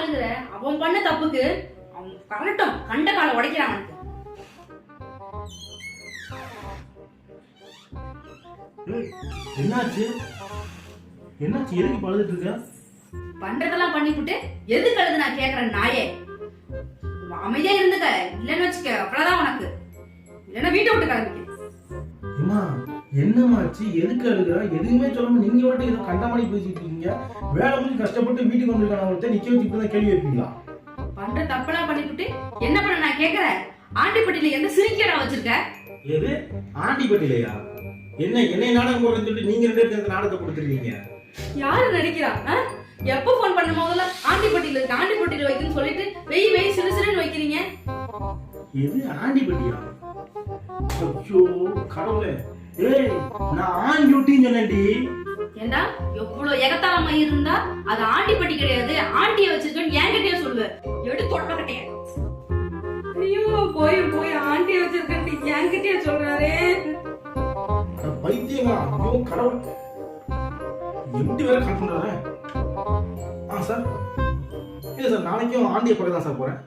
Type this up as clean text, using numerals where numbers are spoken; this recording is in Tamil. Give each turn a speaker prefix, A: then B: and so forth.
A: அழுகுற? அவன் பண்ண தப்புக்கு அவன் கரட்டும், கண்ட கால உடைக்கிறான்.
B: என்னாச்சு என்னாச்சு? எதுக்கு பழுதுட்டு இருக்க?
A: பண்றதெல்லாம் பண்ணிவிட்டு எதுக்கு அழுது நான் கேக்குறேன் நாயே? அமைதியா இருந்துக்க, இல்லன்னு வச்சுக்க அவ்வளவுதான் உனக்கு. இல்லன்னா வீட்டை விட்டு கிளம்பிக்க.
B: அம்மா என்னமாச்சு? எதுக்கு அழுகுறா? எதுவுமே சொல்லாம நீங்க வாட்டி ஏதோ கண்டமாடி பேசிட்டு இருக்கீங்க. வேலை முடிஞ்சு கஷ்டப்பட்டு வீட்டுக்கு வந்திருக்கானவங்கள்ட்ட நிக்க வச்சு இப்பதான் கேள்வி வைப்பீங்களா?
A: பண்ற தப்பெல்லாம் பண்ணிவிட்டு என்ன பண்ண நான் கேக்குறேன்? ஆண்டிப்பட்டியில எந்த சிரிக்கடா வச்சிருக்க?
B: எது ஆண்டிப்பட்டிலையா? என்ன என்னை நாடகம் போடுறேன்னு சொல்லிட்டு நீங்க ரெண்டு பேருக்கு அந்த நாடகத்தை கொடுத்துருக்கீங்க.
A: யாரு நடிக்கிறா? எப்ப போன் பண்ண முதல்ல ஆண்டிப்பட்டியில இருக்கு, ஆண்டிப்பட்டியில வைக்கணும்னு சொல்லிட்டு வெய் வெய் சிறு சிறுன்னு வைக்கிறீங்க.
B: எது ஆண்டிப்பட்டியா? ஐயோ கடவுளே! ஏய் நான் ஆன் டியூட்டின்னு சொன்னேன்டி.
A: ஏண்டா எவ்வளவு எகத்தாளமா இருந்தா அது ஆண்டிப்பட்டி கிடையாது, ஆண்டிய வச்சிருக்கேன்னு என்கிட்டயே சொல்லுவ. எடுத்து தொட்ட கட்டைய. ஐயோ போய் போய் ஆண்டிய வச்சிருக்கேன்னு என்கிட்டயே சொல்றாரே.
B: பைத்தியமா? ஐயோ கடவுள்! எப்படி வேற கால் பண்றாரு? சார் இல்ல சார், நாளைக்கும் ஆண்டிய கூட தான் சார் போறேன்.